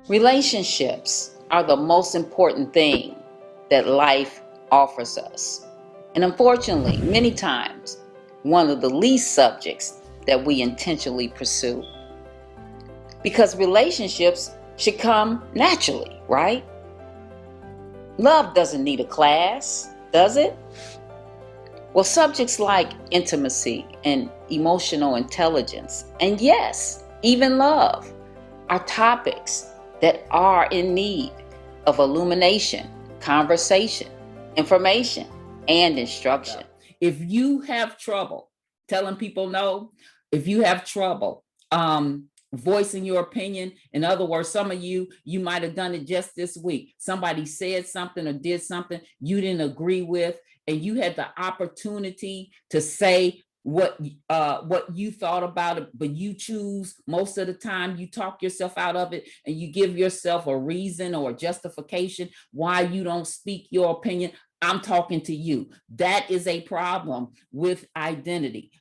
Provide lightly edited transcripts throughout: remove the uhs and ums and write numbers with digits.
Relationships are the most important thing that life offers us. And unfortunately, many times, one of the least subjects that we intentionally pursue. Because relationships should come naturally, right? Love doesn't need a class, does it? Well, subjects like intimacy and emotional intelligence, and yes, even love, are topics that are in need of illumination, conversation, information, and instruction. If you have trouble telling people no, if you have trouble voicing your opinion, in other words, some of you might have done it just this week. Somebody said something or did something you didn't agree with, and you had the opportunity to say what you thought about it, but you choose, most of the time you talk yourself out of it, and you give yourself a reason or a justification why you don't speak your opinion. I'm talking to you. That is a problem with identity.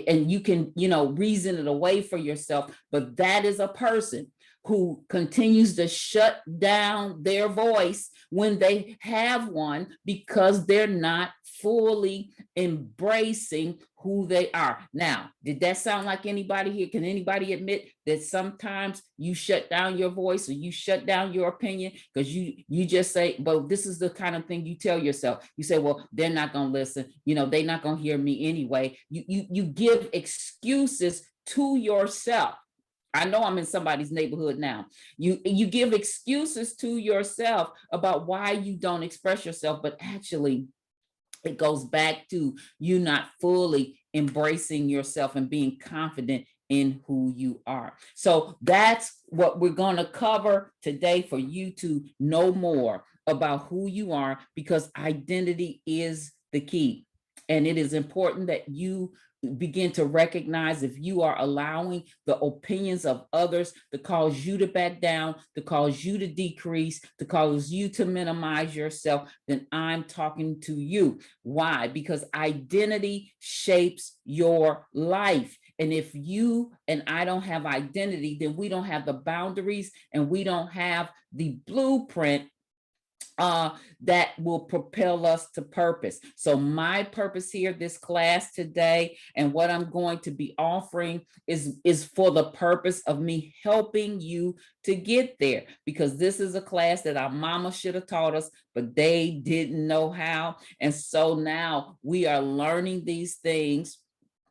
And you can, reason it away for yourself, but that is a person who continues to shut down their voice when they have one, because they're not fully embracing who they are. Now, did that sound like anybody here? Can anybody admit that sometimes you shut down your voice or you shut down your opinion because you just say, well, this is the kind of thing you tell yourself. You say, well, they're not going to listen. They're not going to hear me anyway. You give excuses to yourself. I know I'm in somebody's neighborhood now. You give excuses to yourself about why you don't express yourself, but actually it goes back to you not fully embracing yourself and being confident in who you are. So that's what we're going to cover today, for you to know more about who you are, because identity is the key. And it is important that you begin to recognize if you are allowing the opinions of others to cause you to back down, to cause you to decrease, to cause you to minimize yourself, then I'm talking to you. Why? Because identity shapes your life. And if you and I don't have identity, then we don't have the boundaries and we don't have the blueprint that will propel us to purpose. So my purpose here, this class today, and what I'm going to be offering is for the purpose of me helping you to get there, because this is a class that our mama should have taught us, but they didn't know how. And so now we are learning these things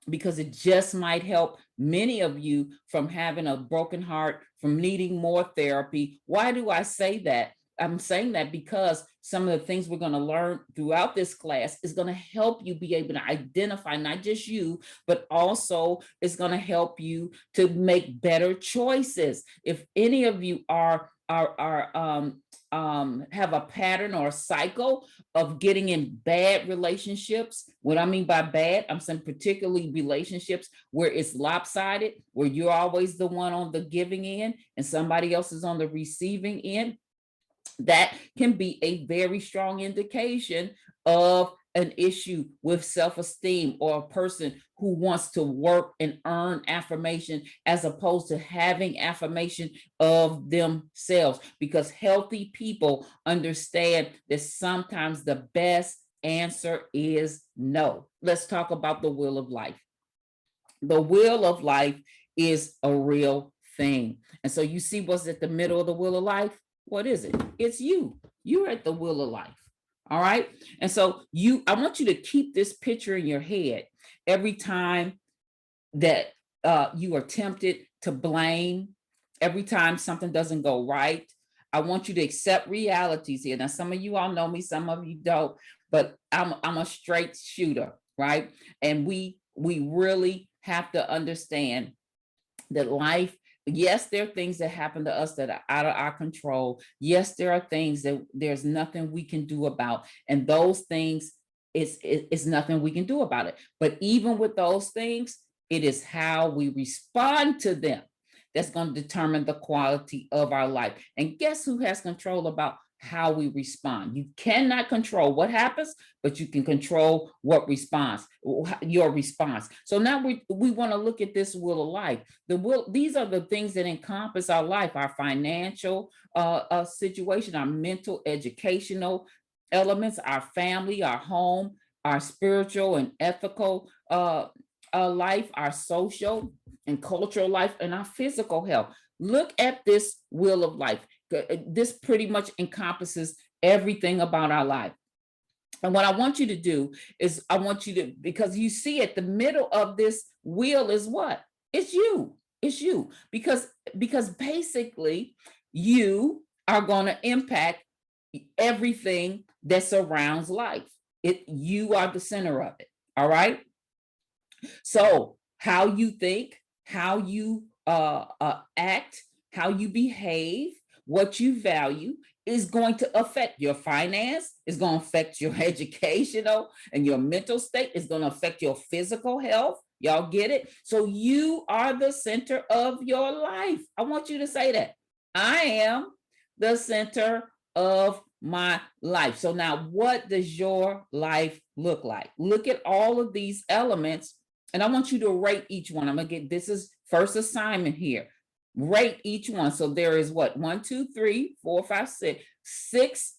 because it just might help many of you from having a broken heart, from needing more therapy. Why do I say that? I'm saying that because some of the things we're going to learn throughout this class is going to help you be able to identify not just you, but also it's going to help you to make better choices. If any of you have a pattern or a cycle of getting in bad relationships. What I mean by bad, I'm saying particularly relationships where it's lopsided, where you're always the one on the giving end and somebody else is on the receiving end. That can be a very strong indication of an issue with self-esteem, or a person who wants to work and earn affirmation as opposed to having affirmation of themselves. Because healthy people understand that sometimes the best answer is no. Let's talk about the wheel of life. The wheel of life is a real thing. And so you see what's at the middle of the wheel of life? What is it? It's you. You're at the wheel of life. All right. And so I want you to keep this picture in your head every time that you are tempted to blame, every time something doesn't go right. I want you to accept realities here. Now, some of you all know me, some of you don't, but I'm a straight shooter, right? And we really have to understand that life, yes, there are things that happen to us that are out of our control. Yes, there are things that there's nothing we can do about. And those things, it's nothing we can do about it. But even with those things, it is how we respond to them that's going to determine the quality of our life. And guess who has control about how we respond. You cannot control what happens, but you can control what response, your response. So now we want to look at this wheel of life. The will, these are the things that encompass our life, our financial situation, our mental, educational elements, our family, our home, our spiritual and ethical life, our social and cultural life, and our physical health. Look at this wheel of life. This pretty much encompasses everything about our life. And what I want you to do is I want you to, because you see at the middle of this wheel is what? It's you. It's you. Because basically you are going to impact everything that surrounds life. You are the center of it. All right. So how you think, how you act, how you behave, what you value is going to affect your finance, is going to affect your educational and your mental state, is going to affect your physical health. Y'all get it? So you are the center of your life. I want you to say that. I am the center of my life. So now what does your life look like? Look at all of these elements, and I want you to rate each one. I'm gonna get, this is first assignment here. Rate each one. So there is what? 1, 2, 3, 4, 5, 6, 6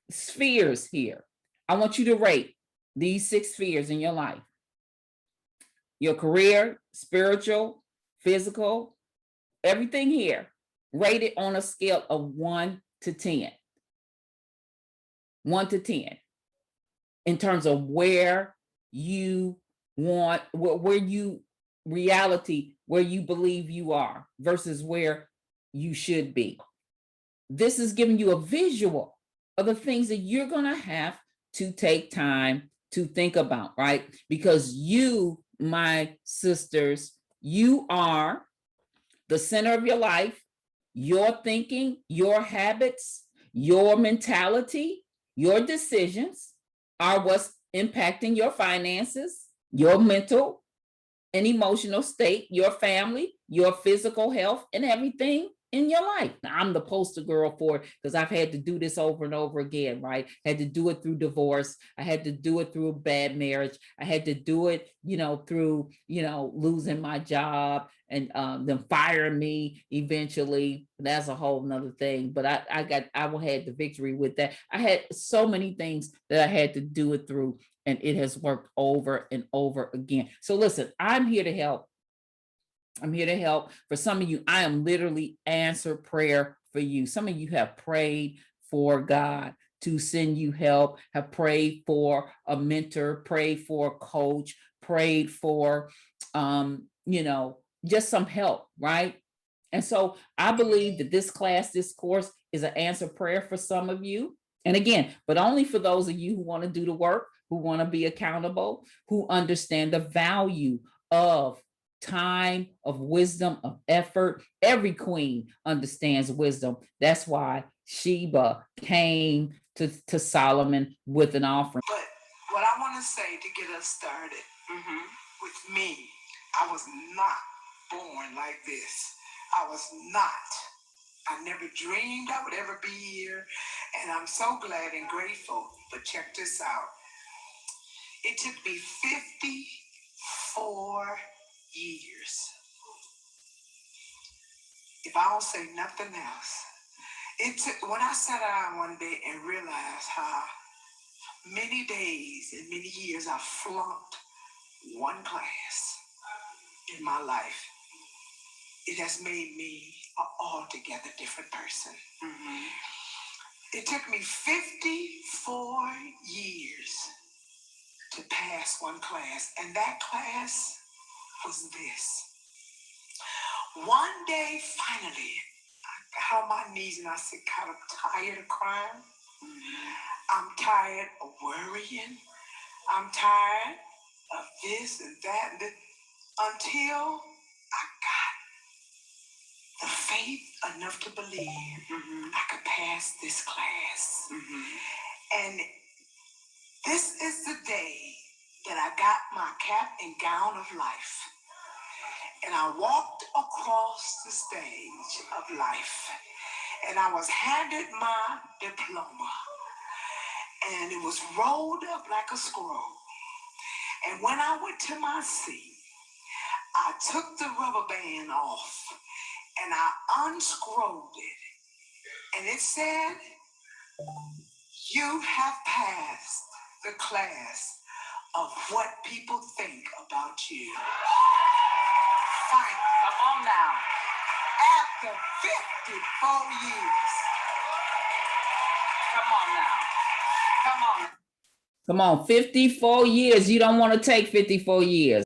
spheres here. I want you to rate these 6 spheres in your life. Your career, spiritual, physical, everything here. Rate it on a scale of 1 to 10. 1 to 10. In terms of where you want, where you reality, where you believe you are versus where you should be. This is giving you a visual of the things that you're going to have to take time to think about, right? Because you, my sisters, you are the center of your life. Your thinking, your habits, your mentality, your decisions are what's impacting your finances, your mental and emotional state, your family, your physical health, and everything in your life. Now, I'm the poster girl for it because I've had to do this over and over again, right? Had to do it through divorce. I had to do it through a bad marriage. I had to do it, through, losing my job and them firing me eventually. That's a whole nother thing. But I had the victory with that. I had so many things that I had to do it through, and it has worked over and over again. So listen, I'm here to help. I'm here to help. For some of you, I am literally answer prayer for you. Some of you have prayed for God to send you help, have prayed for a mentor, prayed for a coach, prayed for, just some help, right? And so I believe that this class, this course is an answer prayer for some of you. And again, but only for those of you who want to do the work, who want to be accountable, who understand the value of time, of wisdom, of effort. Every queen understands wisdom. That's why Sheba came to Solomon with an offering. But what I want to say to get us started with me, I was not born like this. I was not. I never dreamed I would ever be here. And I'm so glad and grateful. But check this out. It took me 54 years. If I don't say nothing else, when I sat down one day and realized how many days and many years I flunked one class in my life, it has made me an altogether different person. It took me 54 years to pass one class, and that class was this. One day, finally, I got on my knees and I said, God, I'm tired of crying. I'm tired of worrying. I'm tired of this and that, and this, until I got the faith enough to believe I could pass this class. And this is the day that I got my cap and gown of life. And I walked across the stage of life. and I was handed my diploma, and it was rolled up like a scroll. And when I went to my seat, I took the rubber band off and I unscrolled it. And it said, "You have passed the class of what people think about you." Fine, come on now. After 54 years. Come on now. Come on. Come on, 54 years. You don't want to take 54 years.